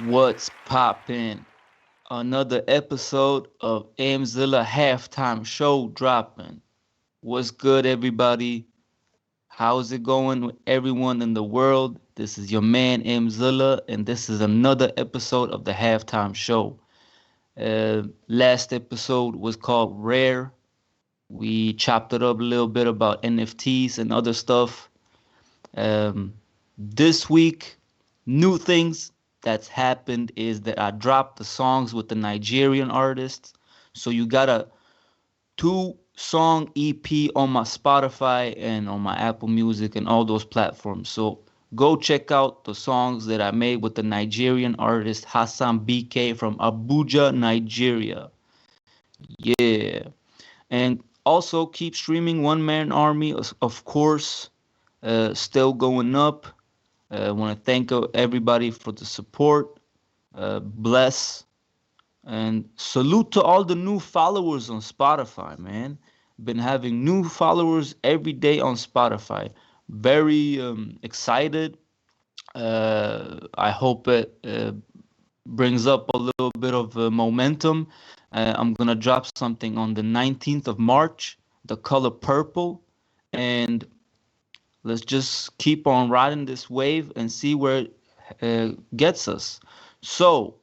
What's poppin'? Another episode of M Zilla Halftime Show dropping. What's good, everybody? How's it going with everyone in the world? This is your man M Zilla, and this is another episode of the Halftime Show. Last episode was called Rare. We chopped it up a little bit about NFTs and other stuff. This week, new things that's happened is that I dropped the songs with the Nigerian artists. So you got a two-song EP on my Spotify and on my Apple Music and all those platforms. So go check out the songs that I made with the Nigerian artist Hassan BK from Abuja, Nigeria. Yeah. And also keep streaming One Man Army, of course, still going up. I want to thank everybody for the support. Bless and salute to all the new followers on Spotify, man. Been having new followers every day on Spotify. Very excited. I hope it brings up a little bit of momentum. I'm gonna drop something on the 19th of March, the color purple, and let's just keep on riding this wave and see where it gets us. So,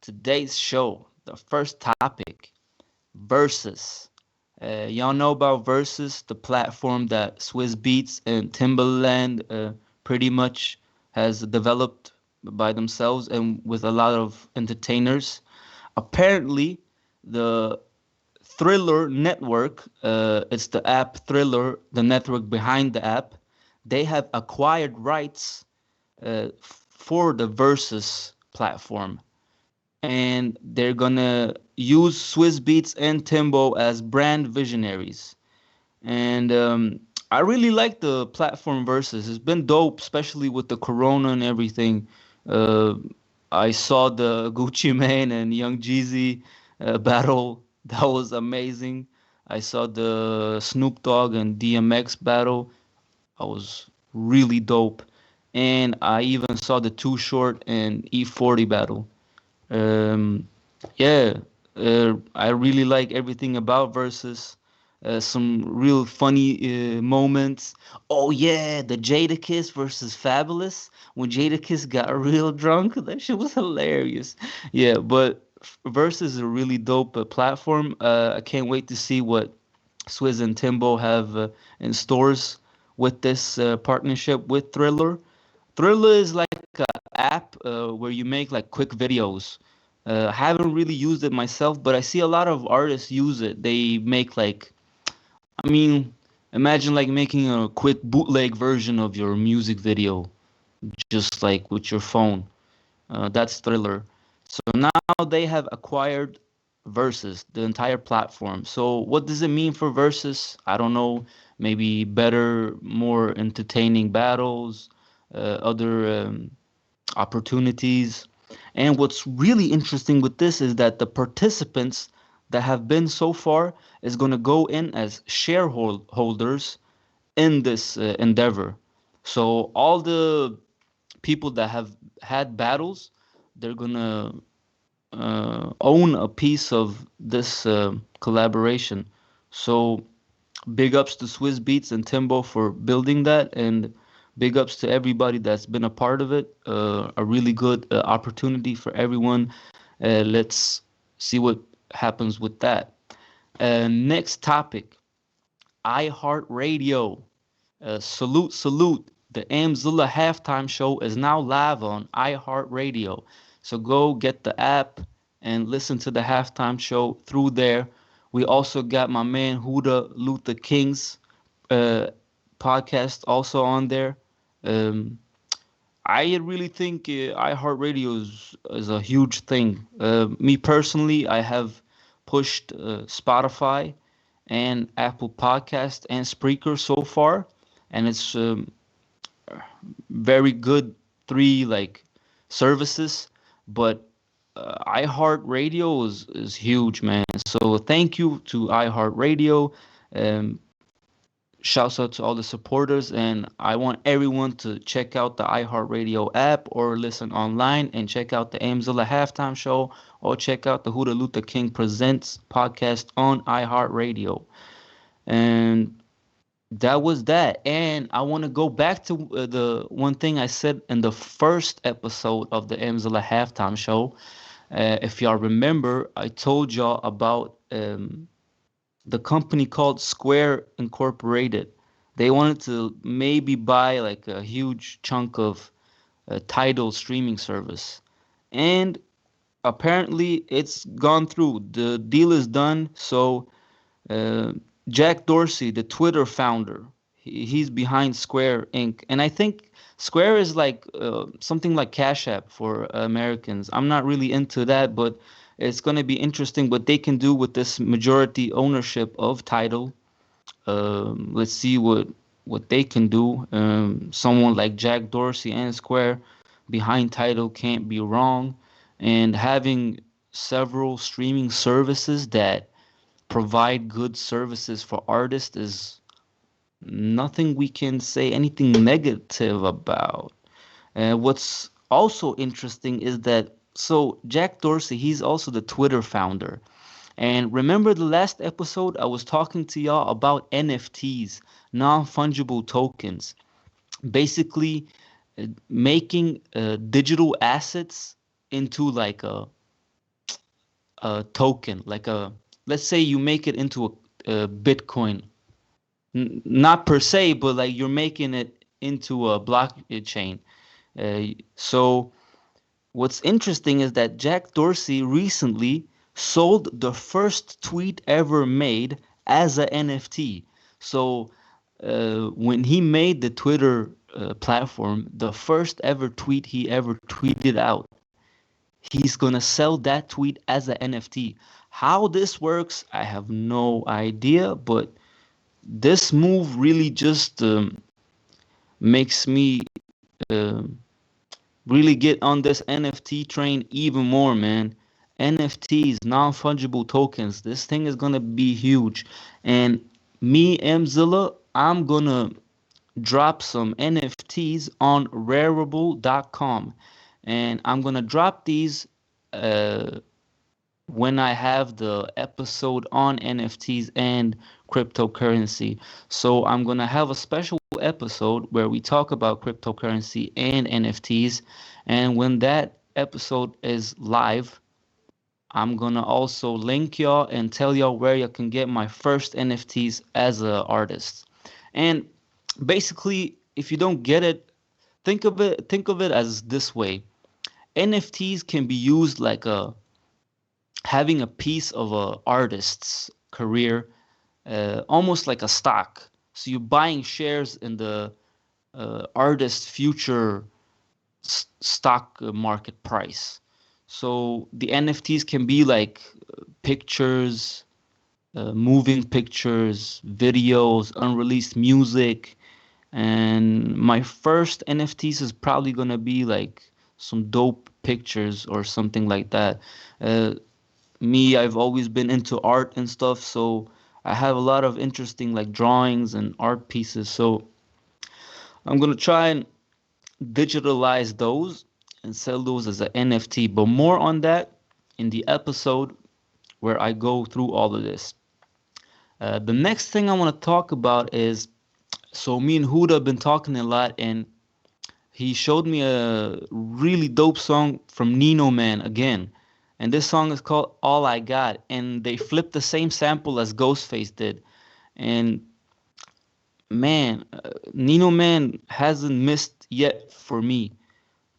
today's show, the first topic, Versus. Y'all know about Versus, the platform that Swizz Beats and Timbaland pretty much has developed by themselves and with a lot of entertainers. Apparently, the Thriller Network, it's the app Thriller, the network behind the app, they have acquired rights for the Versus platform. And they're gonna use Swizz Beats and Timbo as brand visionaries. And I really like the platform Versus. It's been dope, especially with the Corona and everything. Uh, I saw the Gucci Mane and Young Jeezy battle. That was amazing. I saw the Snoop Dogg and DMX battle. I was really dope. And I even saw the Too Short and E40 battle. Um, yeah, I really like everything about Versus. Some real funny moments. Oh yeah, the Jadakiss versus Fabulous when Jadakiss got real drunk. That shit was hilarious. Yeah, but Versus is a really dope platform. I can't wait to see what Swizz and Timbo have in stores with this partnership with Thriller. Thriller is like a app where you make like quick videos. I haven't really used it myself, but I see a lot of artists use it. They make like, I mean, imagine like making a quick bootleg version of your music video, just like with your phone. That's Thriller. So now they have acquired Versus, the entire platform. So what does it mean for Versus? I don't know. Maybe better, more entertaining battles, other opportunities. And what's really interesting with this is that the participants that have been so far is going to go in as shareholders in this endeavor. So all the people that have had battles, they're going to own a piece of this collaboration. So big ups to Swizz Beats and Timbo for building that, and big ups to everybody that's been a part of it. A really good opportunity for everyone. Let's see what happens with that. Next topic, iHeartRadio. Salute, salute. The M Zilla Halftime Show is now live on iHeartRadio. So go get the app and listen to the halftime show through there. We also got my man Huda Luther King's uh, podcast also on there. Um, I really think iHeartRadio is a huge thing. Me personally, I have pushed Spotify and Apple Podcast and Spreaker so far, and it's very good three like services. But iHeartRadio is huge, man. So thank you to iHeartRadio. Um, shouts out to all the supporters, and I want everyone to check out the iHeartRadio app or listen online and check out the M Zilla Halftime Show or check out the Huda Luther King Presents podcast on iHeartRadio. And that was that. And I want to go back to the one thing I said in the first episode of the M Zilla Halftime Show. If y'all remember, I told y'all about the company called Square Incorporated. They wanted to maybe buy like a huge chunk of Tidal streaming service. And apparently it's gone through. The deal is done. So uh, Jack Dorsey, the Twitter founder, he's behind Square Inc. And I think Square is like something like Cash App for Americans. I'm not really into that, but it's going to be interesting what they can do with this majority ownership of Tidal. Let's see what they can do. Someone like Jack Dorsey and Square behind Tidal can't be wrong. And having several streaming services that provide good services for artists is nothing we can say anything negative about. And what's also interesting is that Jack Dorsey, he's also the Twitter founder. And remember the last episode I was talking to y'all about NFTs, non-fungible tokens, basically making digital assets into like a token, like a, let's say you make it into a Bitcoin, not per se, but like you're making it into a blockchain. So what's interesting is that Jack Dorsey recently sold the first tweet ever made as a NFT. So when he made the Twitter platform, the first ever tweet he ever tweeted out, he's gonna sell that tweet as an NFT. How this works, I have no idea, but this move really just makes me uh, really get on this NFT train even more, man. NFTs, non-fungible tokens. This thing is gonna be huge. And me, Mzilla, I'm gonna drop some NFTs on Rarible.com. And I'm gonna drop these uh, when I have the episode on NFTs and cryptocurrency. So I'm going to have a special episode where we talk about cryptocurrency and NFTs. And when that episode is live, I'm going to also link y'all and tell y'all where you can get my first NFTs as an artist. And basically, if you don't get it, think of it as this way. NFTs can be used like a having a piece of a artist's career, almost like a stock. So you're buying shares in the artist's future stock market price. So the NFTs can be like pictures, moving pictures, videos, unreleased music. And my first NFTs is probably gonna be like some dope pictures or something like that. Uh, Me, I've always been into art and stuff, so I have a lot of interesting like drawings and art pieces. So I'm gonna try and digitalize those and sell those as an NFT. But more on that in the episode where I go through all of this. The next thing I want to talk about is, so me and Huda have been talking a lot, and he showed me a really dope song from Nino Man again. And this song is called All I Got. And they flipped the same sample as Ghostface did. And man, Nino Man hasn't missed yet for me.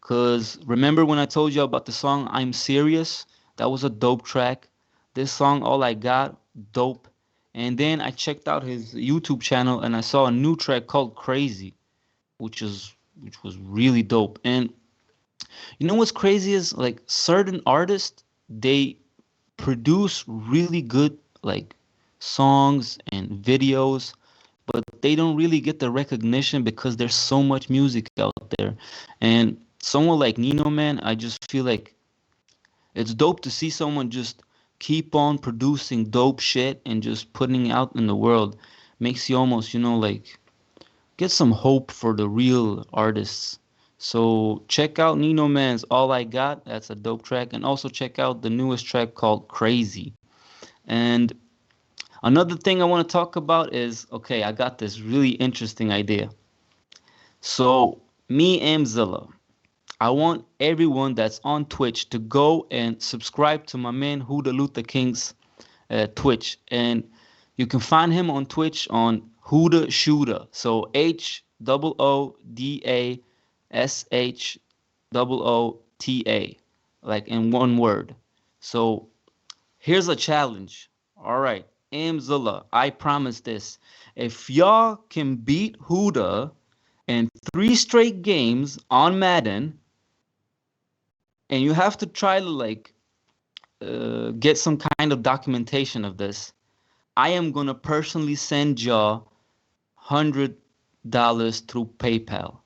Because remember when I told you about the song I'm Serious? That was a dope track. This song, All I Got, dope. And then I checked out his YouTube channel and I saw a new track called Crazy, which was really dope. And you know what's crazy is like certain artists, they produce really good like songs and videos, but they don't really get the recognition because there's so much music out there. And someone like Nino Man, I just feel like it's dope to see someone just keep on producing dope shit and just putting it out in the world. makes you almost, like get some hope for the real artists. So check out Nino Man's All I Got. That's a dope track. And also check out the newest track called Crazy. And another thing I want to talk about is okay, I got this really interesting idea. So, me and Zilla, I want everyone that's on Twitch to go and subscribe to my man Huda Luther King's Twitch. And you can find him on Twitch on Huda Shooter. So HOODASHOOTA, like in one word. So here's a challenge. All right, Mzilla, I promise this. If y'all can beat Huda in 3 straight games on Madden, and you have to try to like get some kind of documentation of this, I am gonna personally send y'all $100 through PayPal.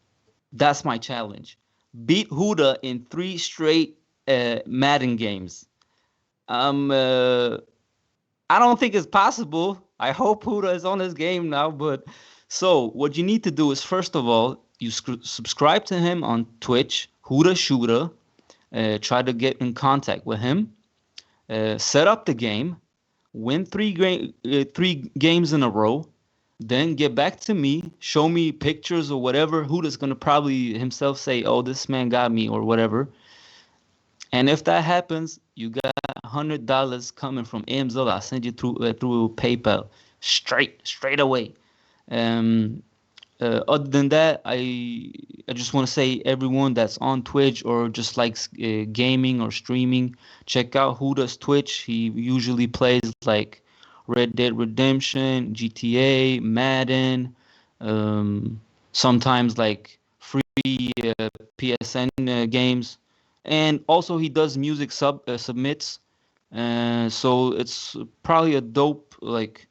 That's my challenge. Beat Huda in 3 straight Madden games. Um, uh, I don't think it's possible. I hope Huda is on this game now. But so what you need to do is first of all, you subscribe to him on Twitch, Huda Shooter. Try to get in contact with him. Set up the game. Win 3 games in a row. Then get back to me. Show me pictures or whatever. Huda's gonna probably himself say, "Oh, this man got me" or whatever. And if that happens, you got $100 coming from M Zilla. I'll send you through PayPal straight away. Um, Other than that, I just want to say everyone that's on Twitch or just likes gaming or streaming, check out Huda's Twitch. He usually plays like Red Dead Redemption, GTA, Madden, sometimes like free PSN games, and also he does music submits. So it's probably a dope like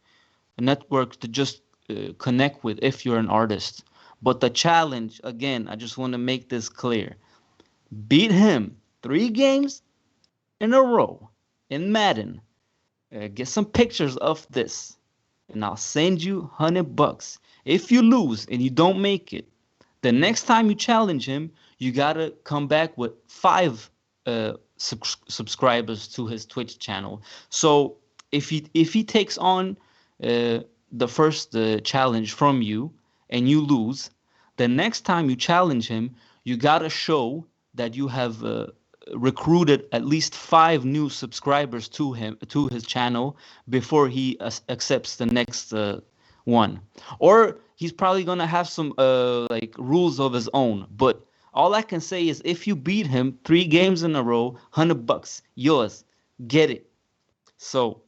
network to just connect with if you're an artist. But the challenge, again, I just want to make this clear. Beat him 3 games in a row in Madden. Get some pictures of this, and I'll send you $100. If you lose and you don't make it, the next time you challenge him, you gotta come back with 5 subscribers to his Twitch channel. So if he takes on uh, the first challenge from you and you lose, the next time you challenge him, you gotta show that you have recruited at least 5 new subscribers to his channel before he accepts the next one. Or he's probably gonna have some like rules of his own. But all I can say is if you beat him 3 games in a row, $100, yours, get it. So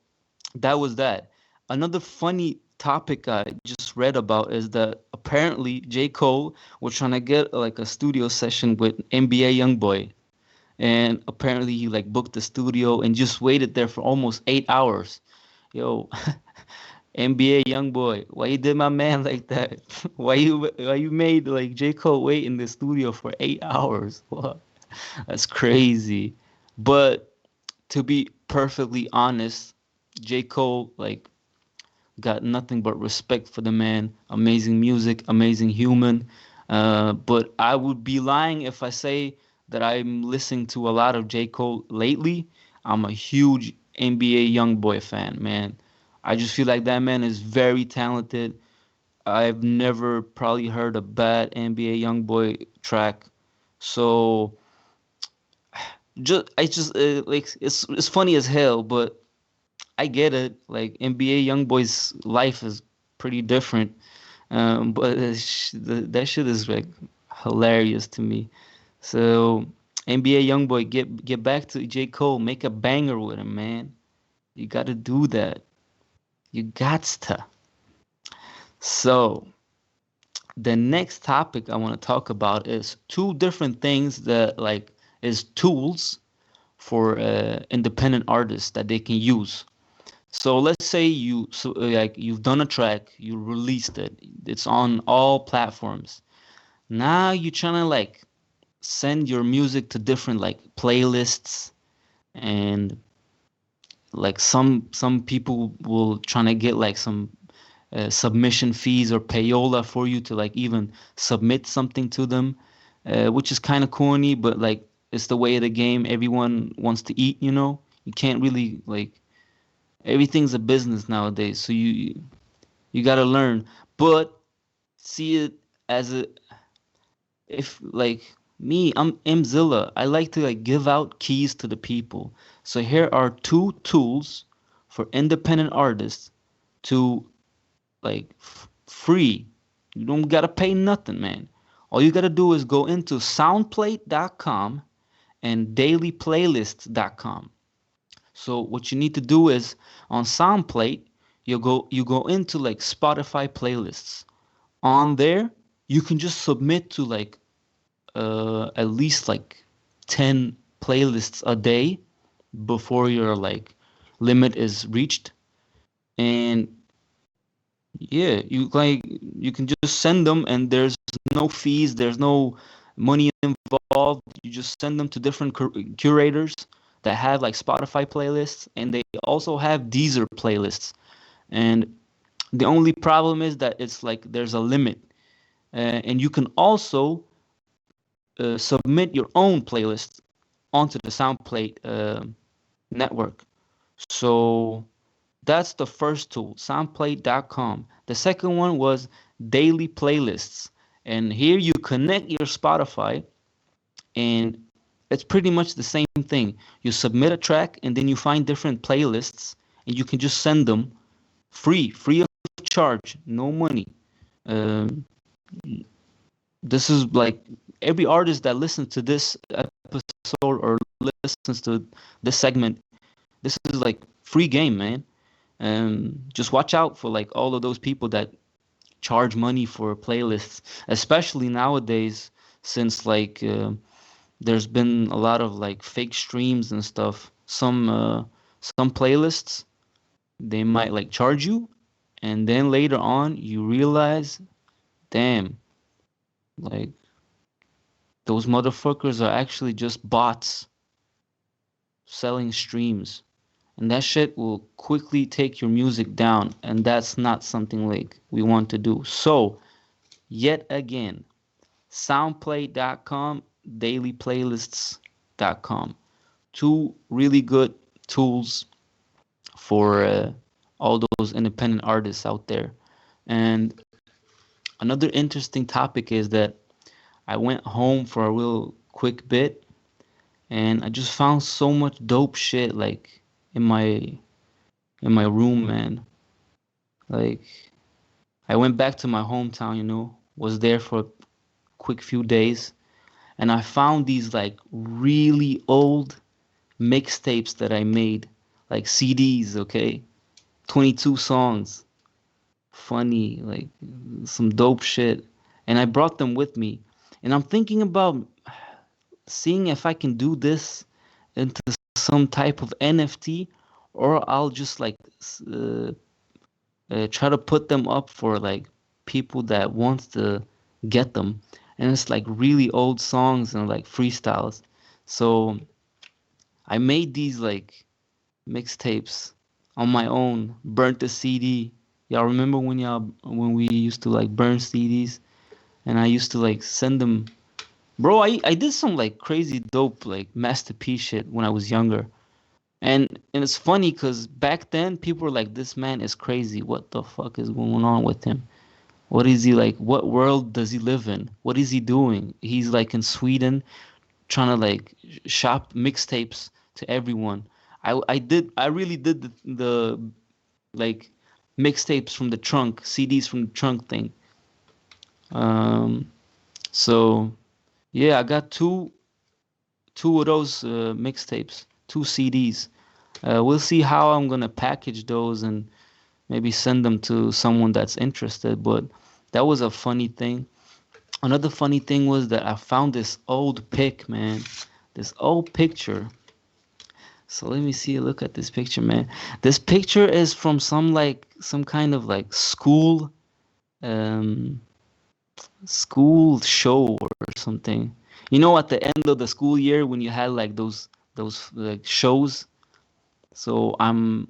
that was that. Another funny topic I just read about is that apparently J. Cole was trying to get like a studio session with NBA YoungBoy, and apparently he like booked the studio and just waited there for almost 8 hours. Yo, NBA YoungBoy, why you did my man like that? Why you made like J. Cole wait in the studio for 8 hours? What? That's crazy. But to be perfectly honest, J. Cole like got nothing but respect for the man. Amazing music, amazing human. But I would be lying if I say that I'm listening to a lot of J. Cole lately. I'm a huge NBA YoungBoy fan, man. I just feel like that man is very talented. I've never probably heard a bad NBA YoungBoy track. So like it's funny as hell, but I get it. Like NBA YoungBoy's life is pretty different, but that shit is like hilarious to me. So NBA YoungBoy, get back to J Cole, make a banger with him, man. You got to do that. You got to. So the next topic I want to talk about is 2 different things that like is tools for independent artists that they can use. So let's say like you've done a track, you released it, it's on all platforms. Now you're trying to like send your music to different like playlists, and like some people will trying to get like some submission fees or payola for you to like even submit something to them, which is kind of corny, but like it's the way of the game. Everyone wants to eat, you know. You can't really like everything's a business nowadays, so you got to learn, but see it as a if like me, I'm M Zilla. I like to like give out keys to the people. So here are two tools for independent artists to like free. You don't gotta pay nothing, man. All you gotta do is go into soundplate.com and dailyplaylists.com. So what you need to do is on Soundplate, you go into like Spotify playlists. On there, you can just submit to like at least like 10 playlists a day before your like limit is reached. And yeah, you can just send them and there's no fees, there's no money involved. You just send them to different curators that have like Spotify playlists, and they also have Deezer playlists. And the only problem is that it's like there's a limit. And you can also submit your own playlist onto the SoundPlate network. So that's the first tool, soundplate.com. The second one was daily playlists. And here you connect your Spotify, and it's pretty much the same thing. You submit a track and then you find different playlists and you can just send them free of charge, no money. Um, this is like every artist that listens to this episode or listens to this segment, this is like free game, man. Just watch out for like all of those people that charge money for playlists, especially nowadays, since like there's been a lot of like fake streams and stuff. Some playlists they might like charge you, and then later on you realize, damn, like those motherfuckers are actually just bots selling streams. And that shit will quickly take your music down, and that's not something like we want to do. So, yet again, soundplay.com, dailyplaylists.com. Two really good tools for all those independent artists out there. And another interesting topic is that I went home for a real quick bit and I just found so much dope shit like in my in my room, man. Like I went back to my hometown, you know, was there for a quick few days, and I found these like really old mixtapes that I made, like CDs, okay? 22 songs, funny, like some dope shit. And I brought them with me. And I'm thinking about seeing if I can do this into some type of NFT, or I'll just like try to put them up for like people that wants to get them. And it's like really old songs and like freestyles. So I made these like mixtapes on my own, burnt the CD. Y'all remember when we used to like burn CDs and I used to like send them. Bro, I did some like crazy dope like masterpiece shit when I was younger. And it's funny because back then people were like, this man is crazy. What the fuck is going on with him? What is he like? What world does he live in? What is he doing? He's like in Sweden trying to like shop mixtapes to everyone. I really did the like mixtapes from the trunk, CDs from the trunk thing. Um, so yeah, I got two of those mixtapes, two CDs. We'll see how I'm gonna package those and maybe send them to someone that's interested. But that was a funny thing. Another funny thing was that I found this old pic, man. This old picture. So let me see. Look at this picture, man. This picture is from some kind of like um, school show or something. You know, at the end of the school year when you had like those like shows. So I'm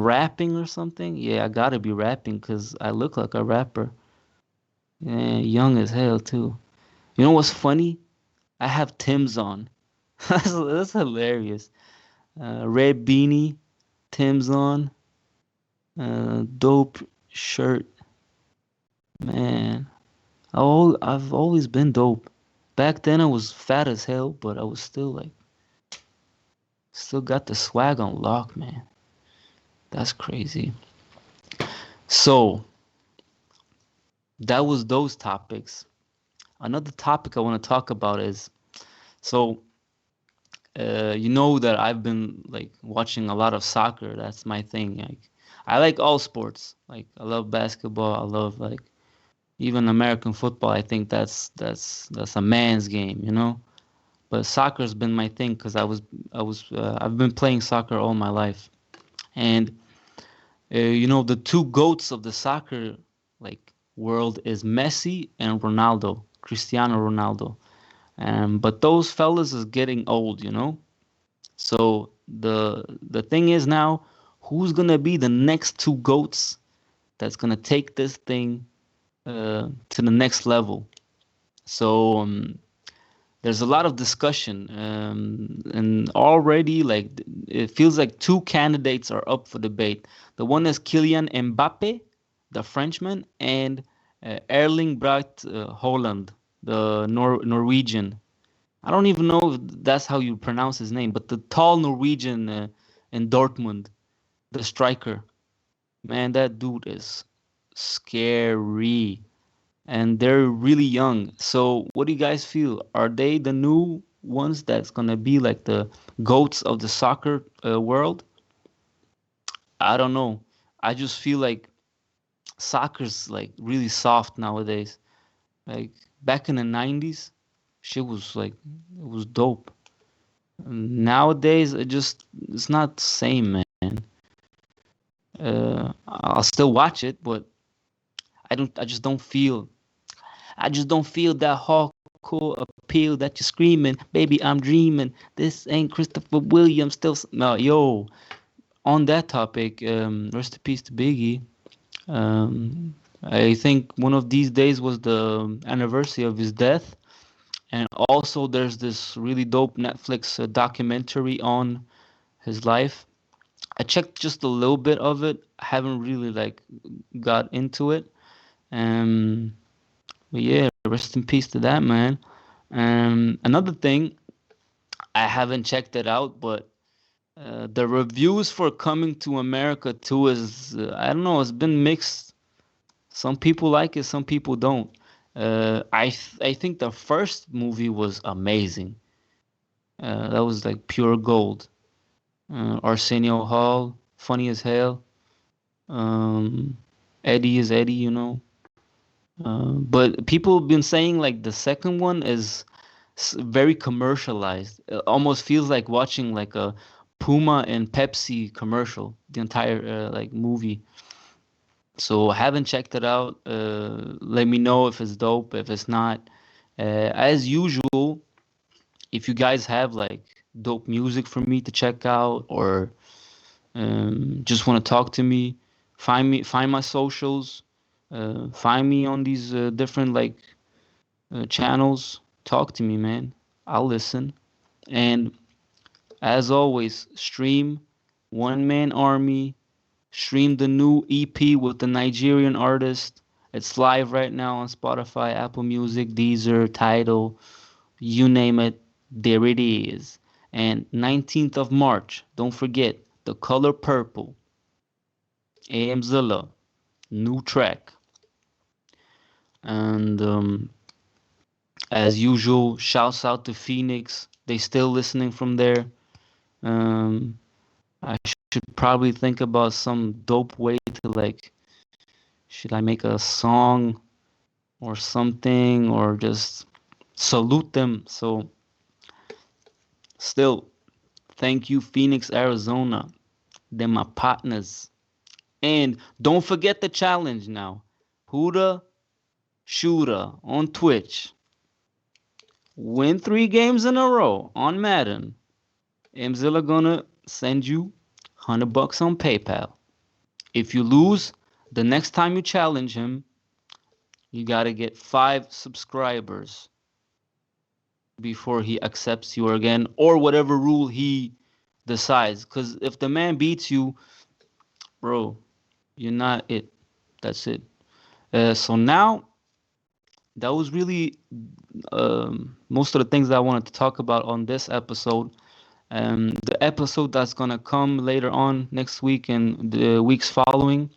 rapping or something. Yeah, I gotta be rapping because I look like a rapper. Yeah, young as hell too. You know what's funny? I have Tim's on. That's hilarious. Red beanie, Tim's on, dope shirt. Man, I've always been dope. Back then I was fat as hell, but I was still like, still got the swag on lock, man. That's crazy. So that was those topics. Another topic I want to talk about is so you know that I've been like watching a lot of soccer. That's my thing. Like I like all sports. Like I love basketball. I love like even American football. I think that's a man's game, you know. But soccer's been my thing because I've been playing soccer all my life. And you know the two goats of the soccer like world is Messi and Ronaldo, Cristiano Ronaldo. But those fellas is getting old, you know. So the thing is now, who's gonna be the next two goats that's gonna take this thing to the next level? So there's a lot of discussion, and already like it feels like two candidates are up for debate. The one is Kylian Mbappe, the Frenchman, and Erling Braut Haaland, the Norwegian. I don't even know if that's how you pronounce his name, but the tall Norwegian in Dortmund, the striker. Man, that dude is scary. And they're really young. So, what do you guys feel? Are they the new ones that's gonna be like the goats of the soccer world? I don't know. I just feel like soccer's like really soft nowadays. Like back in the 90s, shit was like it was dope. Nowadays, it's not the same, man. I'll still watch it, but I just don't feel that hardcore appeal that you're screaming, baby. I'm dreaming. This ain't Christopher Williams. No, yo. On that topic, rest in peace to Biggie. I think one of these days was the anniversary of his death, and also there's this really dope Netflix documentary on his life. I checked just a little bit of it. I haven't really like got into it. Um, but yeah, rest in peace to that man. Another thing, I haven't checked it out, but the reviews for Coming to America too is I don't know. It's been mixed. Some people like it, some people don't. I think the first movie was amazing. That was like pure gold. Arsenio Hall, funny as hell. Um, Eddie is Eddie, you know. But people have been saying like the second one is very commercialized. It almost feels like watching like a Puma and Pepsi commercial, the entire like movie. So I haven't checked it out. Let me know if it's dope, if it's not. As usual, if you guys have like dope music for me to check out or just want to talk to me, find my socials, find me on these different like channels. Talk to me, man. I'll listen. And as always, stream One Man Army. Stream the new EP with the Nigerian artist. It's live right now on Spotify, Apple Music, Deezer, Tidal, you name it. There it is. And 19th of March, don't forget, The Color Purple, M Zilla, new track. And as usual, shouts out to Phoenix. They still listening from there. Um, I should probably think about some dope way to like, should I make a song or something or just salute them? So, still, thank you, Phoenix, Arizona. They're my partners. And don't forget the challenge now. Huda Shooter on Twitch. Win 3 games in a row on Madden. Mzilla gonna send you $100 on PayPal. If you lose, the next time you challenge him, you gotta get 5 subscribers before he accepts you again, or whatever rule he decides. Because if the man beats you, bro, you're not it. That's it. So now that was really most of the things that I wanted to talk about on this episode. The episode that's gonna come later on next week and the weeks following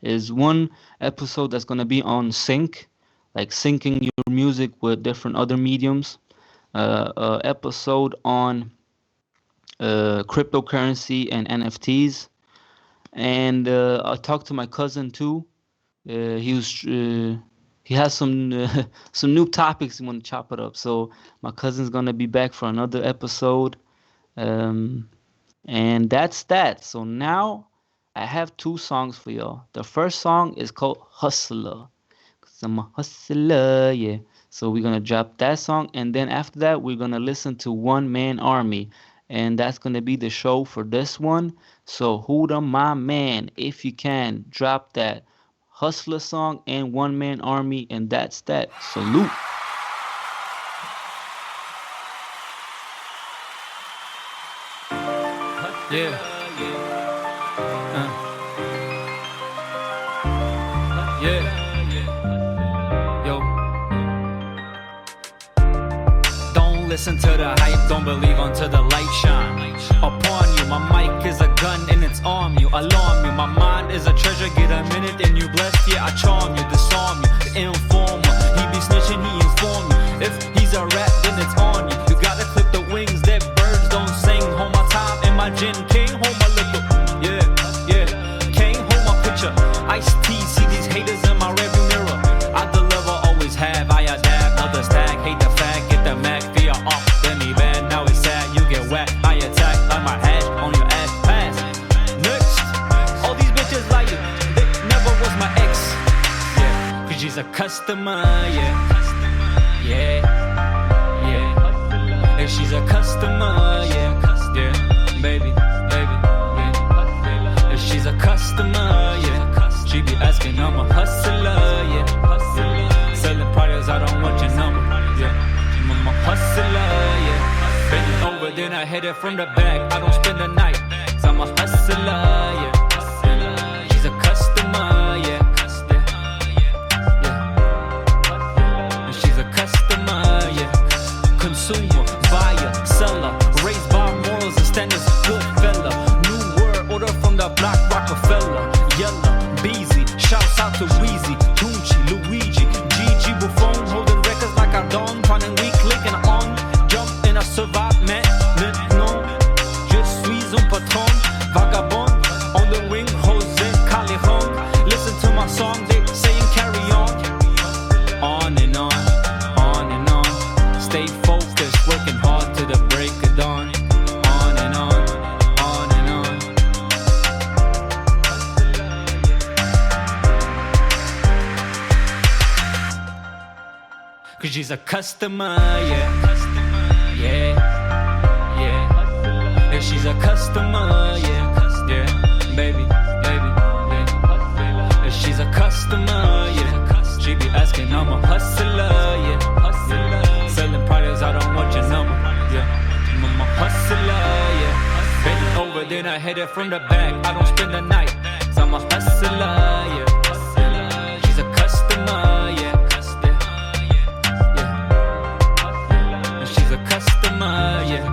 is one episode that's gonna be on sync, like syncing your music with different other mediums. Episode on cryptocurrency and NFTs, and I talked to my cousin too. He has some some new topics he want to chop it up. So my cousin's gonna be back for another episode, um, and that's that. So now I have 2 songs for y'all. The first song is called Hustler. 'Cause I'm a hustler, yeah. So we're gonna drop that song, and then after that we're gonna listen to One Man Army, and that's gonna be the show for this one. So Huda, my man, if you can drop that Hustler song and One Man Army, and that's that. Salute. Yeah. Yeah. Yo. Don't listen to the hype, don't believe until the light shine upon you. My mic is a gun and it's arm you, alarm you. My mind is a treasure, get a minute and you blessed. Yeah, I charm you, disarm you, the informer. He be snitching, he inform you. If he's a rat, then it's on you. You gotta clip the wings that birds don't sing. Hold my time and my gin, can't hold my liquor. Yeah, yeah, can't hold my picture. Iced tea, see these haters in my rearview mirror. I deliver, always have, I adapt, others tag, hate the fact, get the Mac via off. Then he bad, now it's sad, you get whacked. I attack, like my hash on your ass, pass. Next, all these bitches like you, they never was my ex. Yeah, cause she's a customer, yeah. Yeah, yeah. If she's a customer, yeah, yeah, baby, baby, baby. If she's a customer, yeah, she be asking, I'm a hustler, yeah. Selling products, I don't want your number, yeah. I'm a hustler, yeah. Bending over, then I hit it from the back. I don't spend the night, 'cause I'm a hustler, yeah. She's a customer, yeah. Consumer, buyer, seller, raised by morals and standards, good fella. New word order from the block, Rockefeller. Yella, Beezy, shouts out to Weezy, Tunchi, Luigi, Gigi, Buffon, holding records like I don't. Finding weak, clicking on, jump and I survive, man. Maintenant, je suis un patron, vagabond, on the wing, Jose Callejon. Listen to my song, they saying carry on. On and on, on and on. Stay focused, working hard to the break of dawn. On and on, on and on. Cause she's a customer, yeah. Yeah, yeah. If she's a customer, yeah. Yeah, baby, baby, baby. If she's a customer, yeah. She be asking, I'm a hustler, yeah. Selling products, I don't want your number, yeah. I'm a hustler, yeah. Bending over, then I hit it from the back. I don't spend the night, 'cause I'm a hustler, yeah. She's a customer, yeah. Yeah. She's a customer, yeah.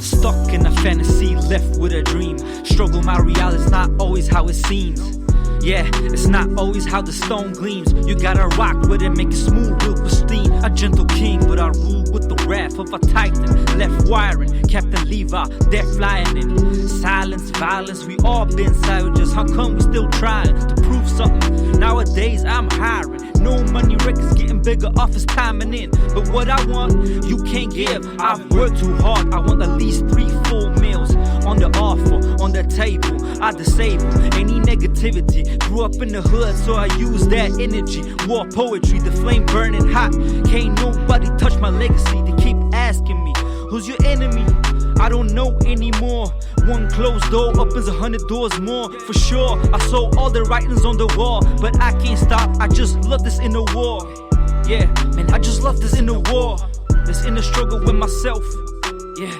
Stuck in a fantasy, left with a dream. Struggle, my reality's not always how it seems. Yeah, it's not always how the stone gleams. You gotta rock with it, make it smooth, real pristine. A gentle king, but I rule with the wrath of a titan. Left wiring, Captain Levi, death flying in. Silence, violence, we all been savages. How come we still trying to prove something? Nowadays I'm hiring. No money records getting bigger off his timing in. But what I want, you can't give. I've worked too hard, I want at least 3 full meals. On the offer, on the table, I disable any negativity. Grew up in the hood, so I use that energy. War poetry, the flame burning hot. Can't nobody touch my legacy. They keep asking me, who's your enemy? I don't know anymore. One closed door opens 100 doors more. For sure, I saw all the writings on the wall, but I can't stop, I just love this inner war. Yeah, man, I just love this inner war. This inner struggle with myself. Yeah,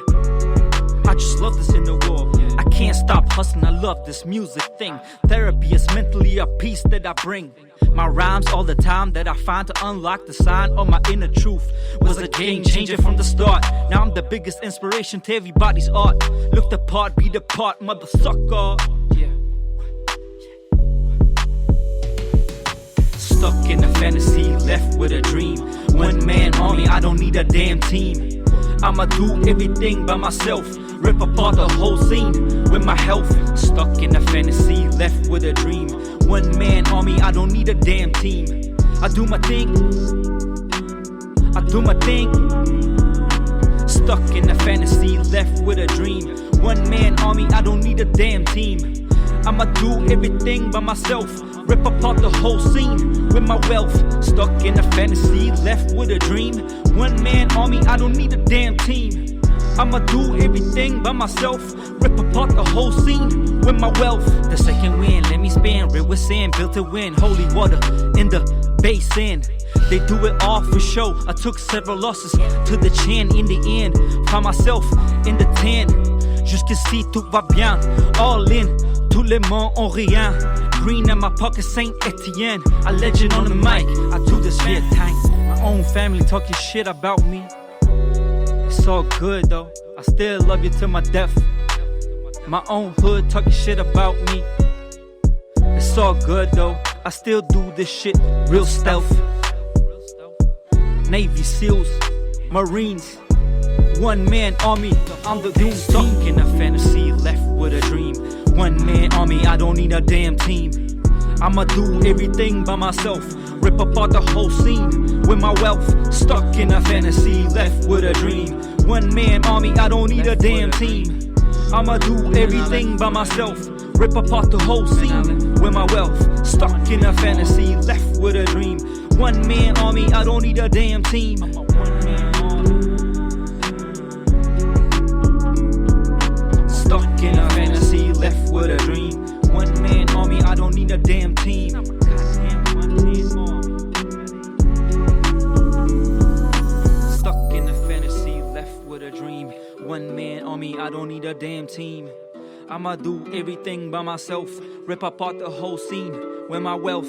I just love this inner war. I can't stop hustling, I love this music thing. Therapy is mentally a peace that I bring. My rhymes all the time that I find to unlock the sign of my inner truth. Was a game changer from the start. Now I'm the biggest inspiration to everybody's art. Look the part, be the part, mother sucker. Yeah. Stuck in a fantasy, left with a dream. One man army, I don't need a damn team. I'ma do everything by myself. Rip apart the whole scene with my health. Stuck in a fantasy, left with a dream. One man army, I don't need a damn team. I do my thing. I do my thing. Stuck in a fantasy, left with a dream. One man army, I don't need a damn team. I'ma do everything by myself. Rip apart the whole scene with my wealth. Stuck in a fantasy, left with a dream. One man army, I don't need a damn team. I'ma do everything by myself. Rip apart the whole scene with my wealth. The second wind, let me spin. Red with sand, built to win. Holy water in the basin. They do it all for show. I took several losses to the chin in the end. Found myself in the 10. Jusqu'ici tout va bien. All in, tous les mots ont rien. Green in my pocket, Saint Etienne. A legend on the mic. I do this for your time. My own family talking shit about me. It's all good though, I still love you to my death. My own hood talking shit about me. It's all good though, I still do this shit real stealth. Navy SEALs, Marines, one man army, I'm the doom. Stuck in a fantasy, left with a dream. One man army, I don't need a damn team. I'ma do everything by myself. Rip apart the whole scene with my wealth. Stuck in a fantasy, left with a dream. One man army, I don't need a damn team. I'ma do everything by myself. Rip apart the whole scene with my wealth. Stuck in a fantasy, left with a dream. One man army, I don't need a damn team. Stuck in a fantasy, left with a dream. One man army, I don't need a damn team. Stuck in a fantasy, left with a dream. One man army, I don't need a damn team. I'ma do everything by myself. Rip apart the whole scene with my wealth.